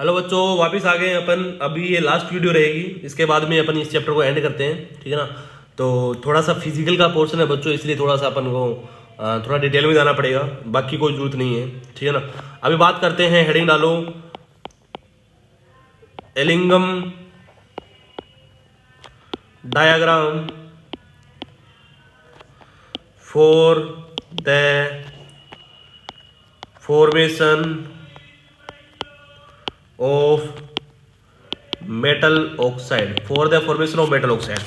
Hello बच्चों, वापस आ गए अपन। अभी ये लास्ट वीडियो रहेगी, इसके बाद में अपन इस चैप्टर को एंड करते हैं, ठीक है ना। तो थोड़ा सा फिजिकल का पोर्शन है बच्चों, इसलिए थोड़ा सा अपन को थोड़ा डिटेल में जाना पड़ेगा, बाकी कोई जरूरत नहीं है, ठीक है ना। अभी बात करते हैं, हेडिंग डालो Ellingham diagram for the formation of metal oxide, for the formation of metal oxide,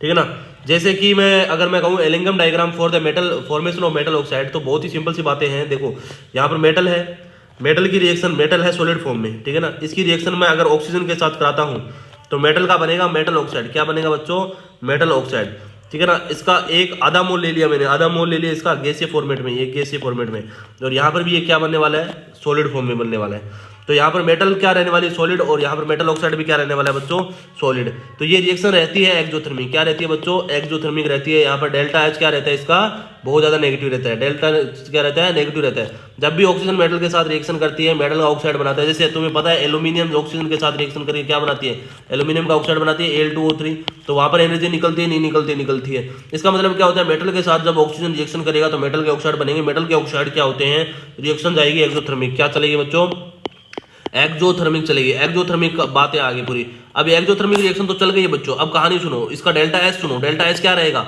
ठीक है ना। जैसे कि अगर मैं कहूँ Ellingham diagram for the metal formation of metal oxide, तो बहुत ही सिंपल सी बातें हैं। देखो यहाँ पर मेटल है, मेटल की रिएक्शन, मेटल है सॉलिड फॉर्म में, ठीक है ना। इसकी रिएक्शन मैं अगर ऑक्सीजन के साथ कराता हूँ तो मेटल का बनेगा मेटल ऑक्साइड। क्या बनेगा बच्चों? मेटल ऑक्साइड, ठीक है ना। इसका एक आधा मोल ले लिया मैंने, आधा मोल ले लिया इसका गैसीय फॉर्मेट में, ये गैसीय फॉर्मेट में, और यहाँ पर भी ये क्या बनने वाला है? सॉलिड फॉर्म में बनने वाला है। तो यहाँ पर मेटल क्या रहने वाली? सॉलिड, और यहाँ पर मेटल ऑक्साइड भी क्या रहने वाला है बच्चों? सॉलिड। तो ये रिएक्शन रहती है एक्सोथर्मिक। क्या रहती है बच्चों? एक्सोथर्मिक रहती है। यहाँ पर डेल्टा एच क्या रहता है? इसका बहुत ज्यादा नेगेटिव रहता है। डेल्टा क्या रहता है? नेगेटिव रहता है। जब भी ऑक्सीजन मेटल के साथ रिएक्शन करती है, मेटल का ऑक्साइड बनाता है। जैसे तुम्हें पता है एल्यूमिनियम ऑक्सीजन के साथ रिएक्शन करके क्या बनाती है? एल्यूमिनियम का ऑक्साइड बनाती है Al2O3। तो वहां पर एनर्जी निकलती है, नहीं निकलती? निकलती है। इसका मतलब क्या होता है? मेटल के साथ जब ऑक्सीजन रिएक्शन करेगा तो मेटल के ऑक्साइड बनेंगे। मेटल के ऑक्साइड क्या होते हैं? रिएक्शन जाएगी एक्सोथर्मिक। क्या चलेगी बच्चों? एक्सोथर्मिक चलेगी। एक्सोथर्मिक बातें आगे पूरी। अब एक्सोथर्मिक रिएक्शन तो चल गई है बच्चों, अब कहानी सुनो। इसका डेल्टा एस सुनो। डेल्टा एस क्या रहेगा?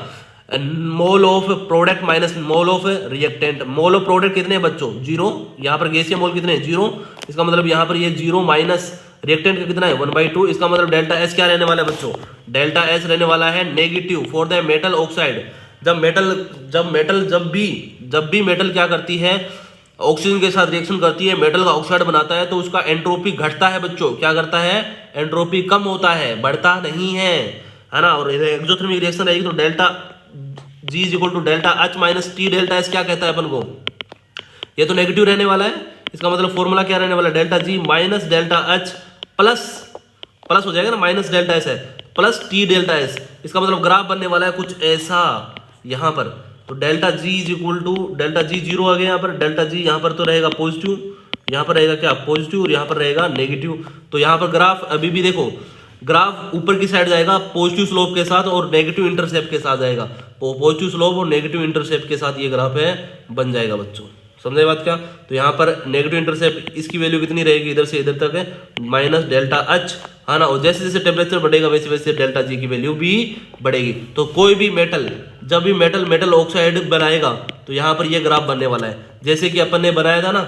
Mole of product minus mole of reactant. Mole of product कितने हैं बच्चों? 0। यहाँ पर गैसीय मोल कितने हैं? 0। इसका मतलब यहाँ पर ये 0 माइनस रिएक्टेंट का कितना है? 1/2। इसका मतलब डेल्टा एस क्या रहने वाला है बच्चों? डेल्टा एस रहने वाला है negative for the metal oxide. जब भी मेटल क्या करती है? ऑक्सीजन के साथ रिएक्शन करती है, मेटल का ऑक्साइड बनाता है, तो उसका एंट्रोपी घटता है बच्चों। क्या करता है? एंट्रोपी कम होता है, बढ़ता नहीं है ना। और एक्सोथर्मिक रिएक्शन रहेगी तो delta G is equal to delta H minus T. Delta S क्या कहता है अपन को? ये तो नेगेटिव रहने वाला है। इसका मतलब फॉर्मूला क्या रहने वाला है? Delta G minus delta H plus हो जाएगा ना, माइनस डेल्टा एस है प्लस टी डेल्टा एस। इसका मतलब ग्राफ बनने वाला है कुछ ऐसा यहाँ पर। तो delta G is equal to delta G 0 आ गया यहाँ पर। डेल्टा जी यहाँ पर तो रहेगा पॉजिटिव, यहाँ पर रहेगा क्या? पॉजिटिव, और यहाँ पर रहेगा नेगेटिव। तो यहाँ पर ग्राफ अभी भी देखो, ग्राफ ऊपर की साइड जाएगा पॉजिटिव स्लोप के साथ और नेगेटिव इंटरसेप्ट के साथ जाएगा। पॉजिटिव स्लोप और नेगेटिव इंटरसेप्ट के साथ ये ग्राफ है बन जाएगा बच्चों। समझे बात क्या? तो यहाँ पर नेगेटिव इंटरसेप्ट इसकी वैल्यू कितनी रहेगी? इधर से इधर तक है माइनस डेल्टा एच, है ना। और जैसे जैसे टेम्परेचर बढ़ेगा वैसे वैसे डेल्टा जी की वैल्यू भी बढ़ेगी। तो कोई भी मेटल, जब भी मेटल ऑक्साइड बनाएगा तो यहाँ पर ये ग्राफ बनने वाला है। जैसे कि अपन ने बनाया था ना,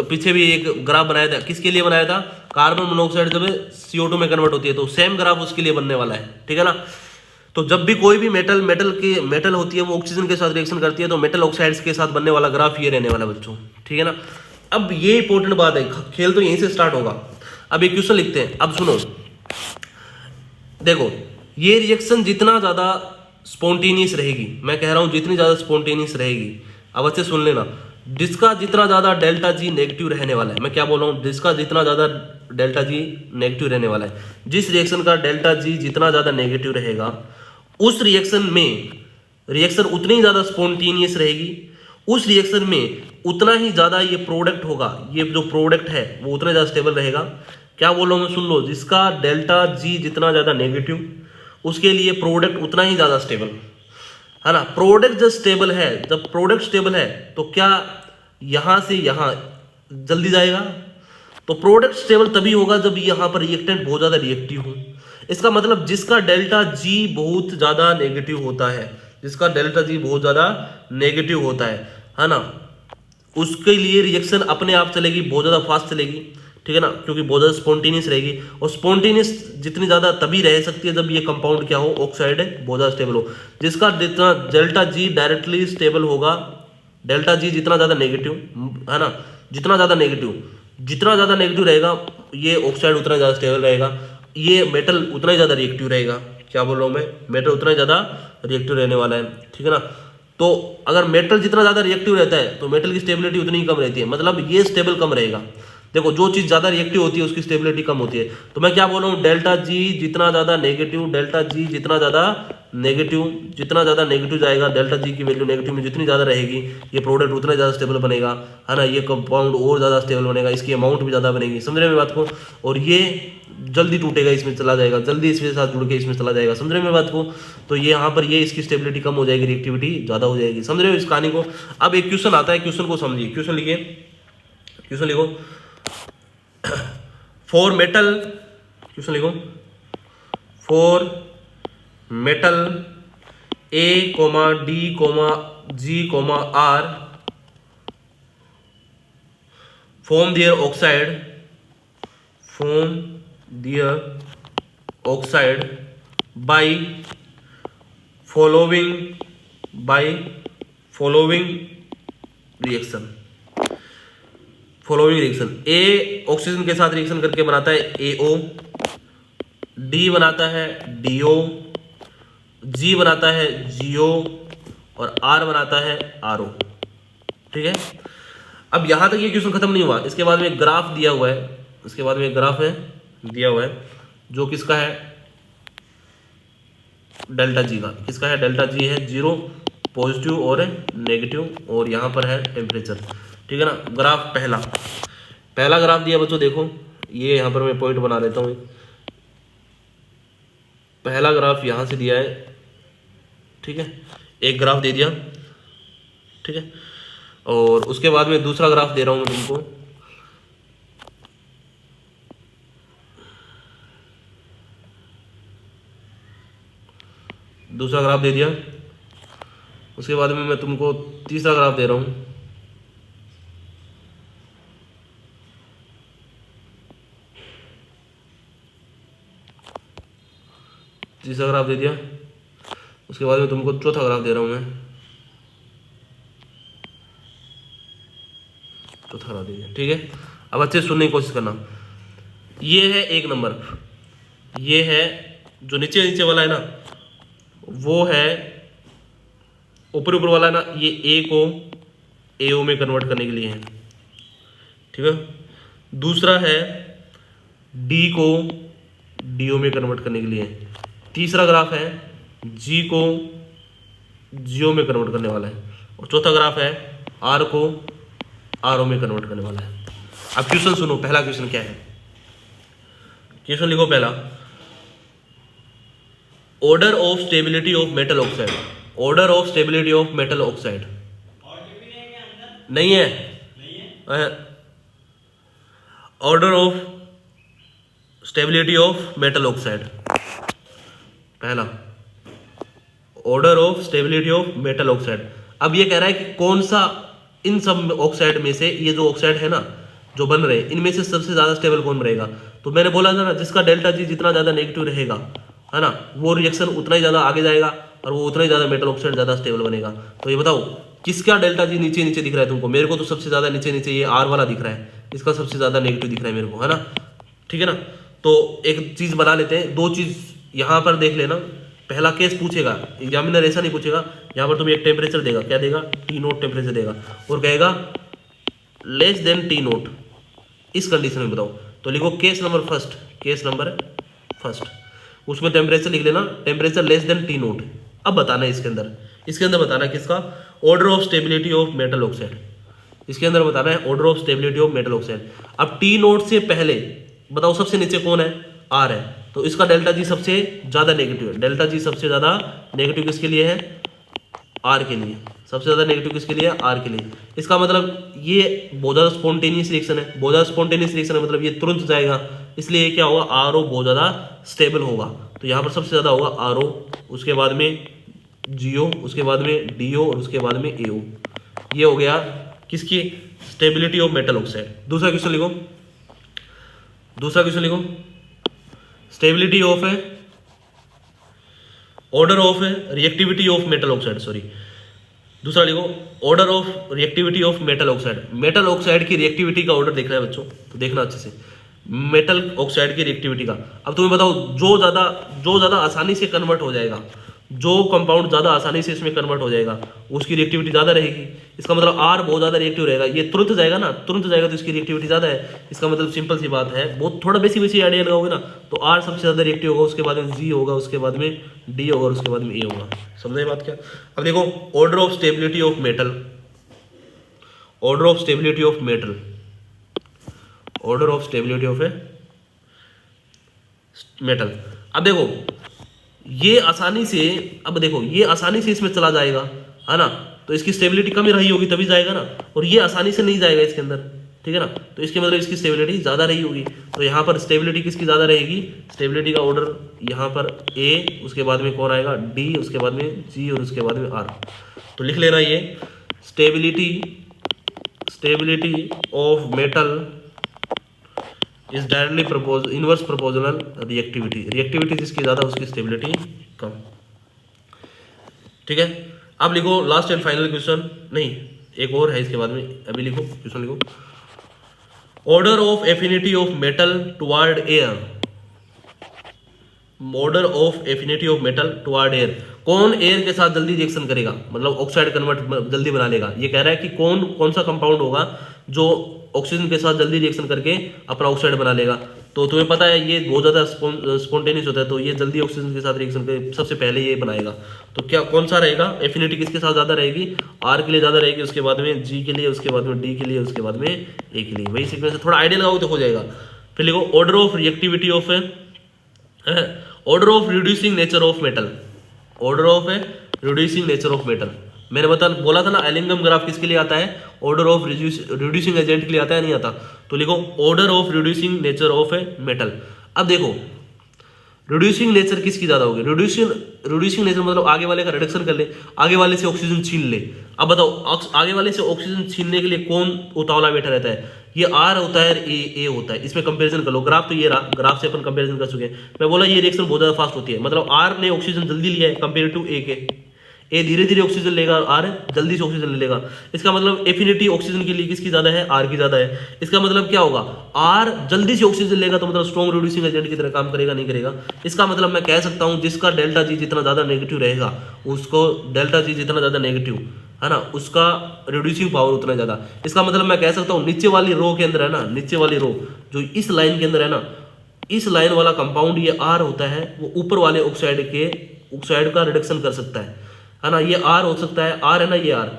पीछे भी एक ग्राफ बनाया था। किसके लिए बनाया था? कार्बन मोनोऑक्साइड जब CO2 में कन्वर्ट होती है तो सेम ग्राफ उसके लिए बनने वाला है, ठीक है ना। तो जब भी कोई भी मेटल होती है वो ऑक्सीजन के साथ रिएक्शन करती है तो मेटल ऑक्साइड्स के साथ बनने वाला ग्राफ ये रहने वाला बच्चों, ठीक है ना। अब ये इंपॉर्टेंट बात है, खेल तो यहीं से स्टार्ट होगा। अब एक क्वेश्चन लिखते हैं। अब सुनो, देखो ये रिएक्शन जितना ज्यादा स्पॉन्टेनियस रहेगी, मैं कह रहा हूं जितनी ज्यादा स्पॉन्टेनियस रहेगी, अब अच्छे सुन लेना, जिसका जितना ज्यादा डेल्टा जी नेगेटिव रहने वाला है। मैं क्या बोल रहा हूं? जिसका जितना ज्यादा डेल्टा जी नेगेटिव रहने वाला है, जिस रिएक्शन का डेल्टा जी जितना ज्यादा नेगेटिव रहेगा उस रिएक्शन में रिएक्शन उतनी ही ज्यादा स्पॉन्टेनियस रहेगी, उस रिएक्शन में उतना ही ज्यादा ये प्रोडक्ट होगा, ये जो प्रोडक्ट है वो उतना ज्यादा स्टेबल रहेगा। क्या बोल रहा हूं मैं? सुन लो, जिसका डेल्टा जी जितना ज्यादा नेगेटिव उसके लिए प्रोडक्ट उतना ही ज्यादा स्टेबल, है ना। प्रोडक्ट जब स्टेबल है, जब प्रोडक्ट स्टेबल है तो क्या यहां से यहां जल्दी जाएगा? तो प्रोडक्ट स्टेबल तभी होगा जब यहां पर रिएक्टेंट बहुत ज्यादा रिएक्टिव हो। इसका मतलब जिसका डेल्टा जी बहुत ज्यादा नेगेटिव होता है, जिसका डेल्टा जी बहुत ज्यादा नेगेटिव होता है ना, उसके लिए रिएक्शन अपने आप चलेगी, बहुत ज्यादा फास्ट चलेगी, ठीक है ना, क्योंकि बहुत ज्यादा स्पॉन्टेनियस रहेगी। और स्पॉन्टेनियस जितनी ज्यादा तभी रह सकती है जब ये कंपाउंड क्या हो? ऑक्साइड है, बहुत ज्यादा स्टेबल हो। जिसका जितना डेल्टा जी डायरेक्टली स्टेबल होगा, डेल्टा जी जितना ज्यादा नेगेटिव, है ना, जितना ज्यादा नेगेटिव रहेगा ये ऑक्साइड उतना ज्यादा स्टेबल रहेगा, ये मेटल उतना ही ज्यादा रिएक्टिव रहेगा। क्या बोल रहा हूं मैं? मेटल उतना ही ज्यादा रिएक्टिव रहने वाला है, ठीक है ना। तो अगर मेटल जितना ज्यादा रिएक्टिव रहता है तो मेटल की स्टेबिलिटी उतनी ही कम रहती है, मतलब ये स्टेबल कम रहेगा। देखो जो चीज ज्यादा रिएक्टिव होती है उसकी स्टेबिलिटी कम होती है। तो मैं क्या बोल रहा हूँ? डेल्टा जी जितना ज्यादा नेगेटिव, डेल्टा जी जितना ज्यादा नेगेटिव, जितना ज़्यादा नेगेटिव जाएगा डेल्टा जी की वैल्यू नेगेटिव में जितनी ज़्यादा रहेगी ये प्रोडक्ट उतना ज़्यादा स्टेबल बनेगा, है ना, ये कंपाउंड और ज़्यादा स्टेबल बनेगा, इसकी अमाउंट भी ज़्यादा बनेगी, समझ रहे हैं मेरी बात को, और ये जल्दी टूटेगा, इसमें चला जाएगा, जल्दी इसके साथ जुड़ के इसमें चला जाएगा, समझ रहे हैं मेरी बात को। तो ये यहाँ पर ये इसकी स्टेबिलिटी कम हो जाएगी, रिएक्टिविटी ज़्यादा हो जाएगी, समझ रहे हो इस कहानी को। अब एक क्वेश्चन आता है, क्वेश्चन को समझिए, क्वेश्चन लिखिए, क्वेश्चन लिखो, फॉर मेटल, क्वेश्चन लिखो, for metal A, D, G, R form their oxide by following reaction. A oxygen के साथ रिएक्शन करके बनाता है AO, D बनाता है DO, G बनाता है GO और R बनाता है RO, ठीक है। अब यहां तक ये क्वेश्चन खत्म नहीं हुआ, इसके बाद में एक ग्राफ दिया हुआ है, इसके बाद में एक ग्राफ है दिया हुआ है जो किसका है, डेल्टा जी का, किसका है, डेल्टा जी है 0 पॉजिटिव और नेगेटिव, और यहाँ पर है टेम्परेचर, ठीक है ना। ग्राफ पहला ग्राफ दिया बच्चों, देखो ये यहाँ पर मैं पॉइंट बना लेता हूँ, पहला ग्राफ यहाँ से दिया है, ठीक है, एक ग्राफ दे दिया, ठीक है, और उसके बाद में दूसरा ग्राफ दे रहा हूँ मैं तुमको, दूसरा ग्राफ दे दिया, उसके बाद में मैं तुमको तीसरा ग्राफ दे रहा हूँ, तीसरा ग्राफ दे दिया, उसके बाद में तुमको चौथा ग्राफ दे रहा हूँ मैं, चौथा ग्राफ दे दिया, ठीक है। अब अच्छे से सुनने की कोशिश करना, ये है एक नंबर, ये है जो नीचे वाला है ना, वो है ऊपर वाला है ना, ये ए को AO में कन्वर्ट करने के लिए है, ठीक है। दूसरा है D को DO में कन्वर्ट करने के लिए है, तीसरा ग्राफ है G को GO में कन्वर्ट करने वाला है, और चौथा ग्राफ है R को RO में कन्वर्ट करने वाला है। अब क्वेश्चन सुनो, पहला क्वेश्चन क्या है, क्वेश्चन लिखो पहला, order of stability of metal oxide, order of stability of metal oxide नहीं है, order of stability of metal oxide, पहला order of stability of metal oxide. अब ये कह रहा है कि कौन सा इन सब ऑक्साइड में से, ये जो ऑक्साइड है ना जो बन रहे हैं, इनमें से सबसे ज्यादा स्टेबल कौन रहेगा। तो मैंने बोला था ना, जिसका डेल्टा जी जितना ज्यादा नेगेटिव रहेगा, है ना, वो रिएक्शन उतना ही ज्यादा आगे जाएगा और वो उतना ही ज्यादा मेटल ऑक्साइड ज्यादा स्टेबल बनेगा। तो ये बताओ किसका डेल्टा जी नीचे दिख रहा है तुमको, मेरे को तो सबसे ज्यादा नीचे ये R वाला दिख रहा है, इसका सबसे ज्यादा नेगेटिव दिख रहा है मेरे को, है ना, ठीक है ना। तो एक चीज बना लेते हैं, दो चीज यहाँ पर देख लेना, पहला केस पूछेगा एग्जामिनर, ऐसा नहीं पूछेगा, यहाँ पर तुम्हें एक टेम्परेचर देगा, क्या देगा, T0 टेम्परेचर देगा, और कहेगा लेस देन T0, इस कंडीशन में बताओ। तो लिखो केस नंबर फर्स्ट, उसमें टेम्परेचर लिख लेना, टेम्परेचर लेस देन T0। अब बताना है इसके अंदर बताना है किसका, order of stability of metal oxide, इसके अंदर बताना है order of stability of metal oxide. अब T0 से पहले बताओ सबसे नीचे कौन है, R है, तो इसका डेल्टा जी सबसे ज्यादा नेगेटिव है, डेल्टा जी सबसे ज्यादा नेगेटिव किसके लिए है, R के लिए, सबसे ज्यादा नेगेटिव किसके लिए, R के लिए। इसका मतलब ये बहुत ज्यादा स्पॉन्टेनियस रिएक्शन है, बहुत ज्यादा स्पॉन्टेनियस रिएक्शन है, मतलब ये तुरंत जाएगा, इसलिए क्या होगा, RO बहुत ज्यादा स्टेबल होगा। तो यहाँ पर सबसे ज्यादा होगा RO, उसके बाद में GO, उसके बाद में DO और उसके बाद में AO। ये हो गया किसकी, स्टेबिलिटी ऑफ मेटल ऑक्साइड। दूसरा क्वेश्चन लिखो, स्टेबिलिटी ऑफ है, ऑर्डर ऑफ है reactivity of metal oxide, sorry, दूसरा लिखो order of reactivity of metal oxide. Metal oxide की रिएक्टिविटी का ऑर्डर देखना है बच्चों, तो देखना अच्छे से, मेटल ऑक्साइड की रिएक्टिविटी का। अब तुम्हें बताओ जो ज्यादा आसानी से कन्वर्ट हो जाएगा, जो कंपाउंड ज़्यादा आसानी से इसमें कन्वर्ट हो जाएगा उसकी रिएक्टिविटी ज़्यादा रहेगी। इसका मतलब आर बहुत ज़्यादा रिएक्टिव रहेगा, ये तुरंत जाएगा ना, तुरंत जाएगा तो इसकी रिएक्टिविटी ज़्यादा है। इसका मतलब सिंपल सी बात है, बहुत थोड़ा बेसिक आइडिया लगाओगे ना तो आर सबसे ज़्यादा रिएक्टिव होगा, उसके बाद में जी होगा, उसके बाद में डी होगा और उसके बाद में ए होगा। समझे बात क्या? अब देखो order of stability of metal, order of stability of metal, order of stability of a metal. अब देखो ये आसानी से, अब देखो ये आसानी से इसमें चला जाएगा, है ना, तो इसकी स्टेबिलिटी कम ही रही होगी तभी जाएगा ना, और ये आसानी से नहीं जाएगा इसके अंदर, ठीक है ना, तो इसके मतलब इसकी स्टेबिलिटी ज़्यादा रही होगी। तो यहाँ पर स्टेबिलिटी किसकी ज़्यादा रहेगी? स्टेबिलिटी का ऑर्डर यहाँ पर ए, उसके बाद में कौन आएगा? डी, उसके बाद में जी और उसके बाद में आर। तो लिख लेना ये stability of metal is directly inverse proportional reactivity, reactivity जिसकी ज़्यादा उसकी स्टेबिलिटी कम। ठीक है, अब लिखो लास्ट एंड फाइनल क्वेश्चन, नहीं एक और है इसके बाद में, अभी लिखो क्वेश्चन लिखो। Order of affinity of metal toward air, order of affinity of metal toward air, कौन एयर के साथ जल्दी रिएक्शन करेगा, मतलब ऑक्साइड कन्वर्ट जल्दी बना लेगा। ये कह रहा है कि कौन सा कंपाउंड होगा जो ऑक्सीजन के साथ जल्दी रिएक्शन करके अपना ऑक्साइड बना लेगा। तो तुम्हें पता है ये बहुत ज़्यादा स्पॉन्टेनियस होता है, तो ये जल्दी ऑक्सीजन के साथ रिएक्शन करके सबसे पहले ये बनाएगा। तो क्या कौन सा रहेगा? एफिनिटी किसके साथ ज़्यादा रहेगी? आर के लिए ज़्यादा रहेगी, उसके बाद में जी के लिए, उसके बाद में डी के लिए, उसके बाद में ए के लिए। वही सीक्वेंस है, थोड़ा आइडिया लगाओ तो हो जाएगा। फिर लिखो order of reactivity of order of reducing nature of metal, order of reducing nature of metal. मैंने बोला था ना एलिंगम ग्राफ किसके लिए आता है? ऑर्डर ऑफ रिड्यूसिंग एजेंट के लिए आता है, नहीं आता? तो लिखो order of reducing nature of a metal. अब देखो रिड्यूसिंग नेचर किसकी ज्यादा होगी? रिड्यूसिंग नेचर मतलब आगे वाले का रिडक्शन कर ले, आगे वाले से ऑक्सीजन छीन ले। अब बताओ आगे वाले से ऑक्सीजन छीनने के लिए कौन उतावला बैठा रहता है? ये आर होता है, ए होता है। इसमें कंपैरिजन कर लो, ग्राफ तो ये रहा, ग्राफ से अपन कंपैरिजन कर चुके हैं। मैं बोला ये रिएक्शन बहुत ज्यादा फास्ट होती है, मतलब आर ने ऑक्सीजन जल्दी लिया है कंपेयर टू ए के। ए धीरे धीरे ऑक्सीजन लेगा, आर जल्दी से ऑक्सीजन ले लेगा। इसका मतलब एफिनिटी ऑक्सीजन के लिए किसकी ज्यादा है? आर की ज्यादा है। इसका मतलब क्या होगा? आर जल्दी से ऑक्सीजन लेगा तो मतलब स्ट्रॉन्ग रिड्यूसिंग एजेंट की तरह काम करेगा, नहीं करेगा? इसका मतलब मैं कह सकता हूं जिसका डेल्टा जी जितना ज्यादा नेगेटिव रहेगा, उसको डेल्टा जी जितना ज्यादा नेगेटिव है ना, उसका रिड्यूसिंग पावर उतना ज्यादा। इसका मतलब मैं कह सकता हूं नीचे वाली रो के अंदर है ना, नीचे वाली रो जो इस लाइन के अंदर है ना, इस लाइन वाला कंपाउंड ये आर होता है, वो ऊपर वाले ऑक्साइड का रिडक्शन कर सकता है ना। ये आर हो सकता है, आर है ना, ये आर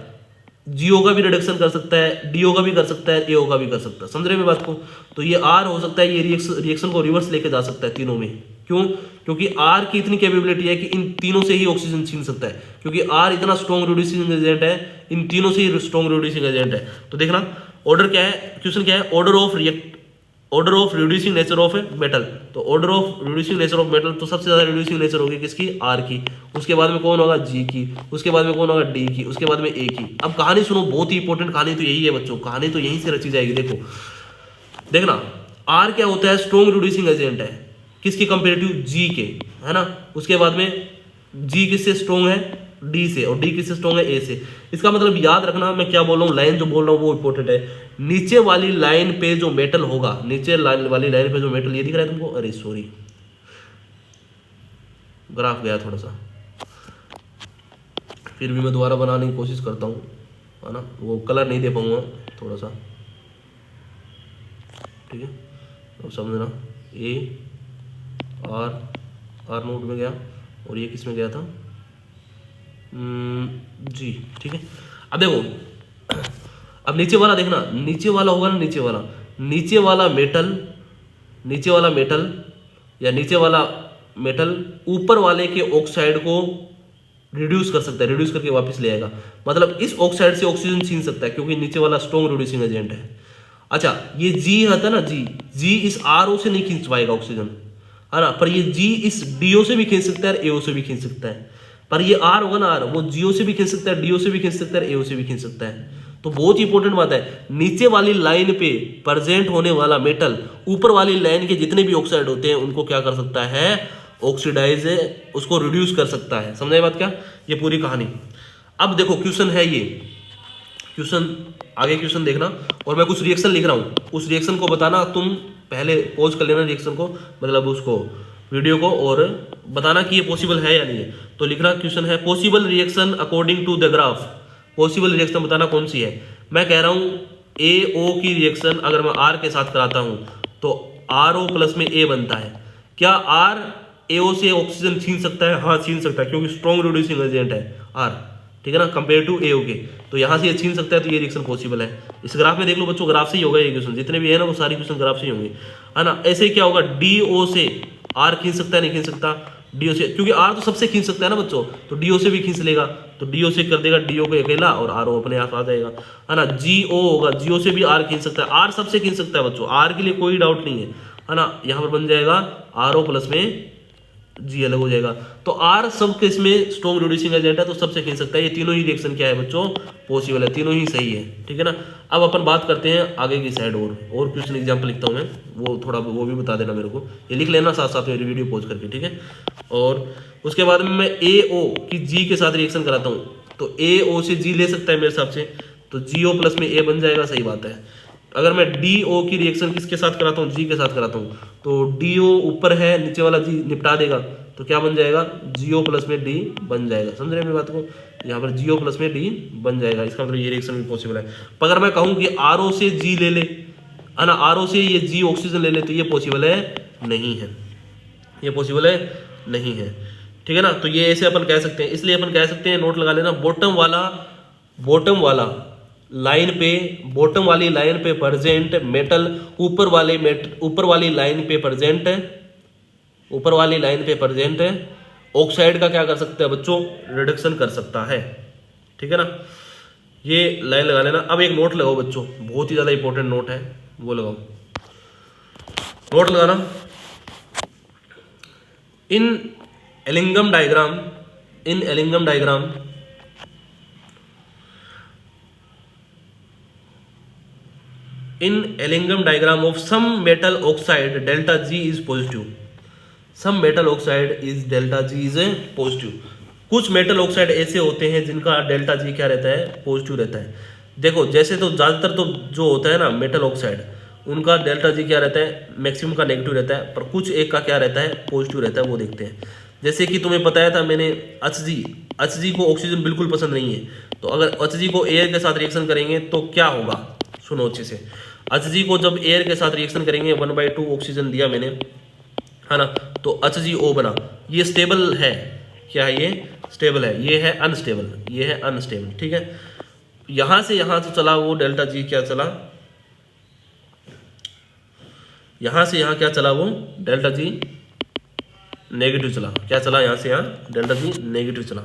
जीओ का भी रिडक्शन कर सकता है, डीओ का भी कर सकता है, एओ का भी कर सकता है। समझ रहे हैं बात को? तो ये आर हो सकता है, ये रिएक्शन को रिवर्स लेके जा सकता है तीनों में। क्यों? क्योंकि आर की इतनी कैपेबिलिटी है कि इन तीनों से ही ऑक्सीजन छीन सकता है, क्योंकि आर इतना स्ट्रॉन्ग रिड्यूसिंग एजेंट है, इन तीनों से ही स्ट्रॉन्ग रिड्यूसिंग एजेंट है। तो देखना ऑर्डर क्या है, क्वेश्चन क्या है? Order of reducing nature of metal. तो order of reducing nature of metal, तो सबसे ज्यादा रिड्यूसिंग नेचर होगी किसकी? आर की। उसके बाद में कौन होगा? जी की। उसके बाद में कौन होगा? डी की। उसके बाद में ए की। अब कहानी सुनो, बहुत ही इंपॉर्टेंट कहानी तो यही है बच्चों, कहानी तो यहीं से रची जाएगी। देखना आर क्या होता है? स्ट्रॉन्ग रिड्यूसिंग एजेंट है, किसकी कंपेरेटिव? जी के, है ना। उसके बाद में जी किससे स्ट्रॉन्ग है? डी से। और डी किससे स्ट्रॉन्ग है? ए से। इसका मतलब याद रखना मैं क्या बोल रहा हूँ, लाइन जो बोल रहा हूँ वो इंपॉर्टेंट है। नीचे वाली लाइन पे जो मेटल होगा, नीचे वाली लाइन पे जो मेटल, ये दिख रहा है तुमको? अरे सॉरी, ग्राफ गया थोड़ा सा, फिर भी मैं दोबारा बनाने की कोशिश करता हूँ, है ना। वो कलर नहीं दे पाऊंगा थोड़ा सा, ठीक है। अब समझना, ए आर नोट में गया और ये किस में गया था? जी, ठीक है। अब देखो, अब नीचे वाला देखना, नीचे वाला होगा ना, नीचे वाला मेटल ऊपर वाले के ऑक्साइड को रिड्यूस कर सकता है, रिड्यूस करके वापस ले आएगा। मतलब इस ऑक्साइड से ऑक्सीजन छीन सकता है, क्योंकि नीचे वाला स्ट्रॉन्ग रिड्यूसिंग एजेंट है। अच्छा, ये जी होता है ना, जी इस आरओ से नहीं खींच पाएगा ऑक्सीजन, है ना, पर ये जी इस डीओ से भी खींच सकता है और एओ से भी खींच सकता है। पर ये आर होगा ना, आर वो जीओ से भी खींच सकता है, डीओ से भी खींच सकता है, एओ से भी खींच सकता है। तो बहुत ही इंपॉर्टेंट बात है, नीचे वाली लाइन पे प्रेजेंट होने वाला मेटल ऊपर वाली लाइन के जितने भी ऑक्साइड होते हैं उनको क्या कर सकता है? ऑक्सीडाइज, उसको रिड्यूस कर सकता है। समझे बात क्या? ये पूरी कहानी। अब देखो क्वेश्चन है ये, आगे क्वेश्चन देखना, और मैं कुछ रिएक्शन लिख रहा हूँ, उस रिएक्शन को बताना, तुम पहले पॉज कर लेना रिएक्शन को, मतलब उसको वीडियो को और बताना कि ये पॉसिबल है या नहीं है। तो लिखना क्वेश्चन है possible reaction according to the graph, possible reaction बताना कौन सी है। मैं कह रहा हूँ ए ओ की रिएक्शन अगर मैं आर के साथ कराता हूँ तो आर ओ प्लस में ए बनता है। क्या आर एओ से ऑक्सीजन छीन सकता है? हाँ छीन सकता है, क्योंकि स्ट्रॉन्ग रिड्यूसिंग एजेंट है आर, ठीक है ना, कंपेयर टू एओ के। तो यहाँ से ये छीन सकता है, तो ये रिएक्शन पॉसिबल है। इस ग्राफ में देख लो बच्चों, ग्राफ से ही होगा ये क्वेश्चन, जितने भी है ना वो सारी क्वेश्चन ग्राफ से ही होंगे, है ना। ऐसे क्या होगा, डीओ से आर खींच सकता है नहीं खींच सकता? डीओ से, क्योंकि आर तो सबसे खींच सकता है ना बच्चों, तो डीओ से भी खींच लेगा, तो डीओ से कर देगा डीओ को अकेला और आर ओ अपने आप आ जाएगा, है ना। जीओ होगा, जीओ से भी आर खींच सकता है, आर सबसे खींच सकता है बच्चों, आर के लिए कोई डाउट नहीं है ना। यहाँ पर बन जाएगा आर ओ प्लस में जी अलग हो जाएगा। तो आर सब के इसमें स्ट्रॉन्ग रिड्यूसिंग एजेंट है, तो सबसे खींच सकता है। ये तीनों ही रिएक्शन क्या है बच्चों, पॉसिबल है, तीनों ही सही है, ठीक है ना। अब अपन बात करते हैं आगे की साइड और क्वेश्चन एग्जाम्पल लिखता हूँ मैं, वो थोड़ा वो भी बता देना मेरे को, ये लिख लेना साथ साथ मेरी वीडियो पॉज करके, ठीक है। और उसके बाद में मैं ए ओ की जी के साथ रिएक्शन कराता हूँ, तो ए ओ से जी ले सकता है मेरे हिसाब से, तो जी ओ प्लस में ए बन जाएगा, सही बात है। अगर मैं डी ओ की रिएक्शन किसके साथ कराता हूँ, जी के साथ कराता हूँ, तो डी ओ ऊपर है, नीचे वाला जी निपटा देगा, तो क्या बन जाएगा, जी ओ प्लस में डी बन जाएगा। समझ रहे हैं मेरी बात को, यहाँ पर जी ओ प्लस में डी बन जाएगा, इसका मतलब ये रिएक्शन भी पॉसिबल है। पर अगर मैं कहूँ कि आर ओ से जी ले ले, है ना, आर ओ से ये जी ऑक्सीजन ले ले, तो ये पॉसिबल है नहीं है, ये पॉसिबल है नहीं है, ठीक है ना। तो ये ऐसे अपन कह सकते हैं, इसलिए अपन कह सकते हैं, नोट लगा लेना, बॉटम वाला लाइन पे, बॉटम वाली लाइन पे प्रेजेंट मेटल ऊपर वाली लाइन पे प्रेजेंट है, ऊपर वाली लाइन पे प्रेजेंट है ऑक्साइड का क्या कर सकता है बच्चों, रिडक्शन कर सकता है, ठीक है ना। ये लाइन लगा लेना। अब एक नोट लगाओ बच्चों, बहुत ही ज्यादा इंपॉर्टेंट नोट है, वो लगाओ, नोट लगाना। In Ellingham diagram in Ellingham diagram of some metal oxide delta G is positive, some metal oxide is delta G is positive। कुछ मेटल ऑक्साइड ऐसे होते हैं जिनका डेल्टा जी क्या रहता है, पॉजिटिव रहता है। देखो जैसे तो ज़्यादातर तो जो होता है ना मेटल ऑक्साइड, उनका डेल्टा जी क्या रहता है, मैक्सिमम का नेगेटिव रहता है, पर कुछ एक का क्या रहता है, पॉजिटिव रहता है, वो देखते हैं। जैसे कि तुम्हें बताया था मैंने एच जी को ऑक्सीजन बिल्कुल पसंद नहीं है, तो अगर एच जी को एयर के साथ रिएक्शन करेंगे तो क्या होगा, सुनो अच्छे से। एच जी को जब एयर के साथ रिएक्शन करेंगे, 1/2 ऑक्सीजन दिया मैंने, है ना, तो एच जी ओ बना। ये स्टेबल है, क्या है ये, स्टेबल है, ये है अनस्टेबल, ये है अनस्टेबल, ठीक है। यहां से यहां तो चला वो डेल्टा जी क्या चला, यहां से यहां क्या चला वो डेल्टा जी नेगेटिव चला, क्या चला, यहां से यहां डेल्टा जी नेगेटिव चला।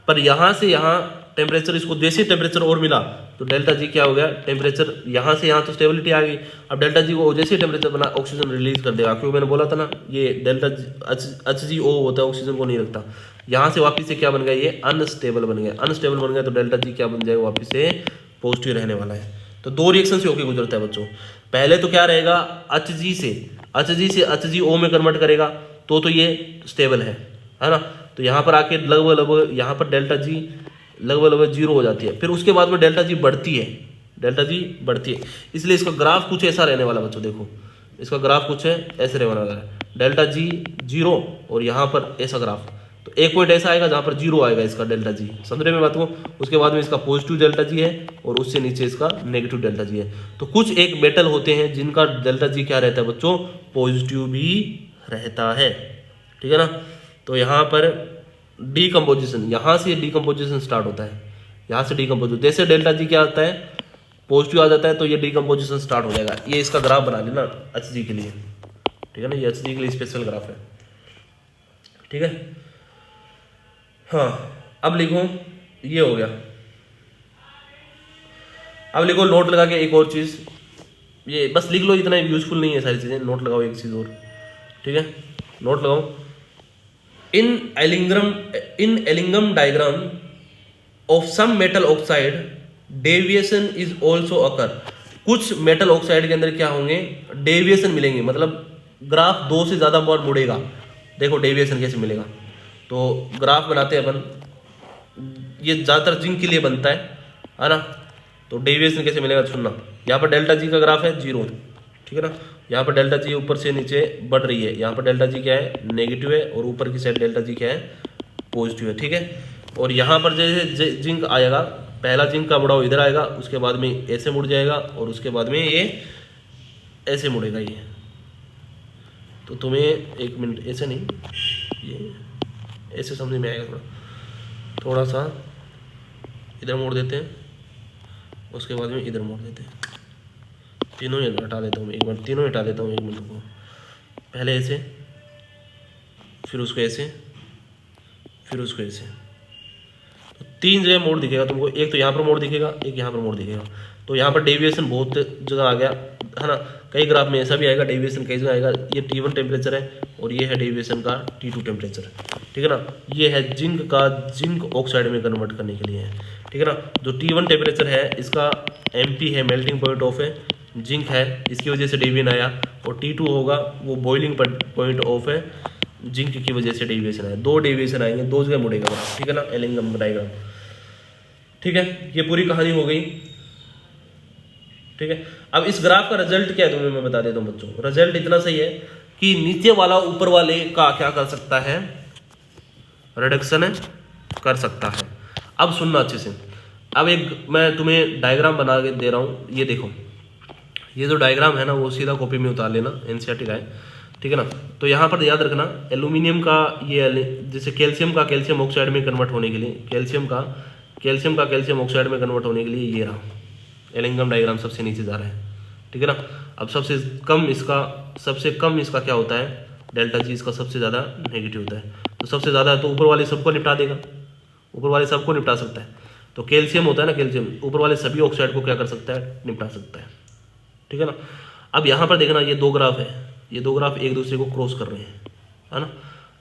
पर यहां से यहां टेम्परेचर, इसको जैसे टेम्परेचर और मिला तो डेल्टा जी क्या हो गया, टेम्परेचर यहाँ से यहाँ तो स्टेबिलिटी आ गई। अब डेल्टा जी को जैसे टेम्परेचर बना ऑक्सीजन रिलीज कर देगा, क्योंकि मैंने बोला था ना ये डेल्टा एच जी ओ होता है, ऑक्सीजन को नहीं रखता। यहाँ से वापस से क्या बन गया, ये अनस्टेबल बन गया, अनस्टेबल बन गया तो डेल्टा जी क्या बन जाएगा, वापस से पॉजिटिव रहने वाला है। तो दो रिएक्शन से होकर गुजरता है बच्चों। पहले तो क्या रहेगा, एच जी से एच जी ओ में कन्वर्ट करेगा तो ये स्टेबल है ना। तो यहाँ पर आके लगभग यहाँ पर डेल्टा जी लगभग 0 हो जाती है। फिर उसके बाद में डेल्टा जी बढ़ती है, इसलिए इसका ग्राफ कुछ ऐसा रहने वाला बच्चों। देखो इसका ग्राफ कुछ है ऐसे रहने वाला है, डेल्टा जी 0 और यहाँ पर ऐसा ग्राफ, तो एक पॉइंट ऐसा आएगा जहाँ पर 0 आएगा इसका डेल्टा जी, समझ रहे हैं बात को। उसके बाद में इसका पॉजिटिव डेल्टा जी है और उससे नीचे इसका नेगेटिव डेल्टा जी है। तो कुछ एक मेटल होते हैं जिनका डेल्टा जी क्या रहता है बच्चों, पॉजिटिव भी रहता है, ठीक है ना। तो यहाँ पर डीकम्पोजिशन, यहाँ से डीकम्पोजिशन स्टार्ट होता है, यहाँ से डीकम्पोजिशन, जैसे डेल्टा जी क्या आता है, पॉजिटिव आ जाता है, तो ये डीकम्पोजिशन स्टार्ट हो जाएगा। ये इसका ग्राफ बना लेना एच जी के लिए, ठीक है ना, ये एच जी के लिए स्पेशल ग्राफ है, ठीक है। हाँ अब लिखो, ये हो गया। अब लिखो नोट लगा के एक और चीज़, ये बस लिख लो, इतना यूजफुल नहीं है सारी चीज़ें, नोट लगाओ एक चीज़ और, ठीक है, नोट लगाओ। In Ellingham diagram of some metal oxide deviation is also occur. कुछ मेटल ऑक्साइड के अंदर क्या होंगे, डेविएशन मिलेंगे, मतलब ग्राफ 2 से ज़्यादा बार मुड़ेगा। देखो डेविएशन कैसे मिलेगा, तो ग्राफ बनाते हैं अपन, ये ज़्यादातर जिंक के लिए बनता है ना। तो डेविएशन कैसे मिलेगा सुनना, यहाँ पर डेल्टा जी का ग्राफ है 0, ठीक है ना। यहाँ पर डेल्टा जी ऊपर से नीचे बढ़ रही है, यहाँ पर डेल्टा जी क्या है, नेगेटिव है, और ऊपर की साइड डेल्टा जी क्या है, पॉजिटिव है, ठीक है। और यहाँ पर जैसे जिंक आएगा, पहला जिंक का मुड़ा इधर आएगा, उसके बाद में ऐसे मुड़ जाएगा, और उसके बाद में ये ऐसे मुड़ेगा ये। तो तुम्हें एक मिनट, ऐसे नहीं, ये ऐसे समझ में आएगा। थोड़ा सा इधर मोड़ देते हैं, उसके बाद में इधर मोड़ देते हैं, तीनों ही हटा देता हूँ मैं एक मिनट, तीनों हटा देता हूँ एक मिनट को। पहले ऐसे, फिर उसको ऐसे, फिर उसको ऐसे। तो 3 जगह मोड़ दिखेगा तुमको, एक तो यहाँ पर मोड़ दिखेगा, एक यहाँ पर मोड़ दिखेगा। तो यहाँ पर डेविएशन बहुत जगह आ गया है ना, कई ग्राफ में ऐसा भी आएगा, डेविएशन कई जगह आएगा। ये T1 टेम्परेचर है, और ये है डेविएशन का T2 टेम्परेचर, ठीक है ना। ये है जिंक का, जिंक ऑक्साइड में कन्वर्ट करने के लिए है, ठीक है ना। जो T1 टेम्परेचर है इसका MP है, मेल्टिंग पॉइंट ऑफ है, जिंक है, इसकी वजह से डेविएशन आया। और T2 होगा वो बॉइलिंग पॉइंट ऑफ है, जिंक की वजह से डेविएशन आया। 2 डेविएशन आएंगे, 2 जगह मुड़ेगा, ठीक है ना, एलिंगम डायग्राम, ठीक है। ये पूरी कहानी हो गई, ठीक है। अब इस ग्राफ का रिजल्ट क्या है तुम्हें मैं बता देता हूँ बच्चों। रिजल्ट इतना सही है कि नीचे वाला ऊपर वाले का क्या कर सकता है, रिडक्शन कर सकता है। अब सुनना अच्छे से, अब एक मैं तुम्हें डायग्राम बना के दे रहा हूँ, ये देखो, ये जो डायग्राम है ना वो सीधा कॉपी में उतार लेना, एनसीईआरटी का है, ठीक है ना। तो यहाँ पर याद रखना, एल्यूमिनियम का ये जैसे कैल्शियम का कैल्शियम ऑक्साइड में कन्वर्ट होने के लिए, कैल्शियम का कैल्शियम ऑक्साइड में कन्वर्ट होने के लिए ये रहा एलिंगम डायग्राम, सबसे नीचे जा रहा है, ठीक है ना। अब सबसे कम इसका क्या होता है, डेल्टा जी इसका सबसे ज़्यादा नेगेटिव होता है। तो सबसे ज़्यादा है तो ऊपर वाले सबको निपटा देगा, ऊपर वाले सबको निपटा सकता है। तो कैल्शियम होता है ना, कैल्शियम ऊपर वाले सभी ऑक्साइड को क्या कर सकता है, निपटा सकता है, ठीक है ना। अब यहाँ पर देखना, ये 2 ग्राफ है, ये 2 ग्राफ एक दूसरे को क्रॉस कर रहे हैं, है ना।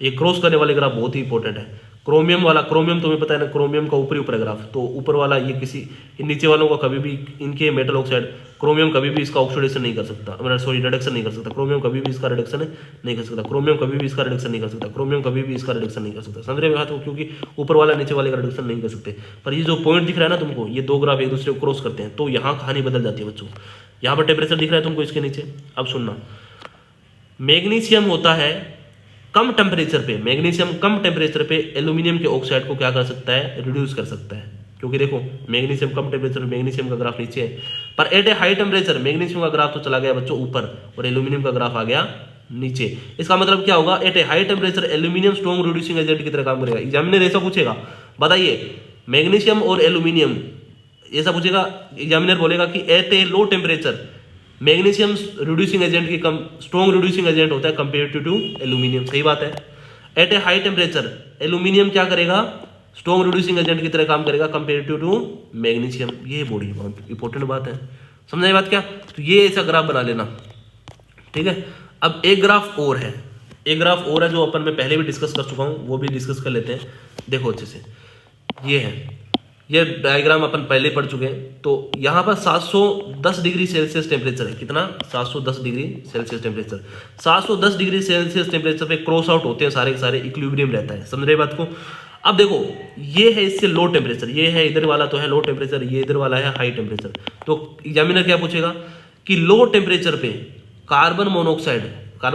ये क्रॉस करने वाले ग्राफ बहुत ही इंपॉर्टेंट है। क्रोमियम वाला, क्रोमियम तुम्हें पता है ना, क्रोमियम का ऊपरी ऊपर ग्राफ, तो ऊपर वाला ये किसी नीचे वालों का कभी भी, इनके मेटल ऑक्साइड, क्रोमियम कभी भी इसका ऑक्सीडेशन नहीं कर सकता, सॉरी रिडक्शन नहीं कर सकता। क्रोमियम कभी भी इसका रिडक्शन नहीं कर सकता, क्रोमियम कभी भी इसका रिडक्शन नहीं कर सकता, क्रोमियम कभी भी इसका रिडक्शन नहीं कर सकता। समझ रहे हो, क्योंकि ऊपर वाला नीचे वाले का रिडक्शन नहीं कर सकते। पर ये जो पॉइंट दिख रहा है ना तुमको, ये 2 ग्राफ एक दूसरे को क्रॉस करते हैं, तो यहाँ कहानी बदल जाती है बच्चों। यहाँ पर टेम्परेचर दिख रहा है तुमको इसके नीचे। अब सुनना, मैग्नीशियम होता है कम टेम्परेचर पे, मैग्नीशियम कम टेम्परेचर पे एल्यूमिनियम के ऑक्साइड को क्या कर सकता है, रिड्यूस कर सकता है। क्योंकि देखो मैग्नीशियम कम टेम्परेचर, मैग्नीशियम का ग्राफ नीचे है, पर eight a high temperature magnesium का ग्राफ तो चला गया बच्चों ऊपर, और एल्यूमिनियम का ग्राफ आ गया नीचे। इसका मतलब क्या होगा, at a high temperature aluminium strong reducing agent की तरह काम करेगा। एग्जामिनर ऐसा पूछेगा, बताइए मैग्नीशियम और एल्यूमिनियम, ऐसा पूछेगा एग्जामिनर, बोलेगा कि at a low temperature magnesium reducing agent की कम स्ट्रॉन्ग रिड्यूसिंग एजेंट होता है कंपेरेटिव टू एल्यूमिनियम, सही बात है। Eight a high temperature aluminium क्या करेगा, स्ट्रॉन्ग रिड्यूसिंग एजेंट की तरह काम करेगा कंपेरेटिव टू मैग्नीशियम। ये बड़ी इंपॉर्टेंट बात है, समझाई बात क्या। तो ये ऐसा ग्राफ बना लेना, ठीक है। अब एक ग्राफ और है, एक ग्राफ और है जो अपन मैं पहले भी डिस्कस कर चुका हूँ, वो भी डिस्कस कर लेते हैं। देखो अच्छे से, ये है, ये डायग्राम अपन पहले पढ़ चुके हैं। तो यहाँ पर 710 डिग्री सेल्सियस टेम्परेचर है, कितना, 710 degree Celsius temperature. 710 degree Celsius temperature पे क्रॉस आउट होते हैं सारे के सारे, इक्विलिब्रियम रहता है, समझ रहे बात को। अब देखो ये है इससे लो टेम्परेचर, ये है इधर वाला तो है लो टेम्परेचर, ये इधर वाला है हाई टेम्परेचर। तो एग्जामिनर क्या पूछेगा कि लो टेम्परेचर पे कार्बन मोनोऑक्साइड का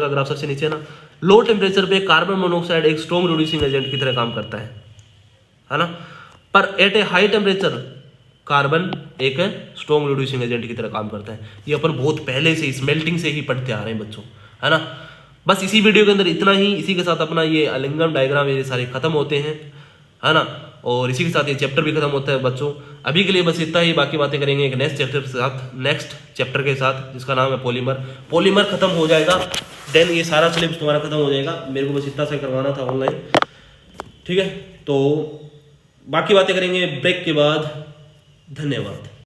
ग्राफ सबसे नीचे है ना, लो टेम्परेचर पे कार्बन मोनोऑक्साइड एक स्ट्रॉन्ग रिड्यूसिंग एजेंट की तरह काम करता है ना। पर eight a high temperature carbon एक स्ट्रॉन्ग रिड्यूसिंग एजेंट की तरह काम करता है। ये अपन बहुत पहले से स्मेल्टिंग से ही पढ़ते आ रहे हैं बच्चों, है ना। बस इसी वीडियो के अंदर इतना ही, इसी के साथ अपना ये एलिंगम डायग्राम ये सारे खत्म होते हैं, है ना। और इसी के साथ ये चैप्टर भी खत्म होता है बच्चों। अभी के लिए बस इतना ही, बाकी बातें करेंगे एक नेक्स्ट चैप्टर के साथ जिसका नाम है पॉलीमर। पॉलीमर खत्म हो जाएगा, देन ये सारा सिलेबस तुम्हारा खत्म हो जाएगा। मेरे को बस इतना सा करवाना था ऑनलाइन, ठीक है। तो बाकी बातें करेंगे ब्रेक के बाद। धन्यवाद।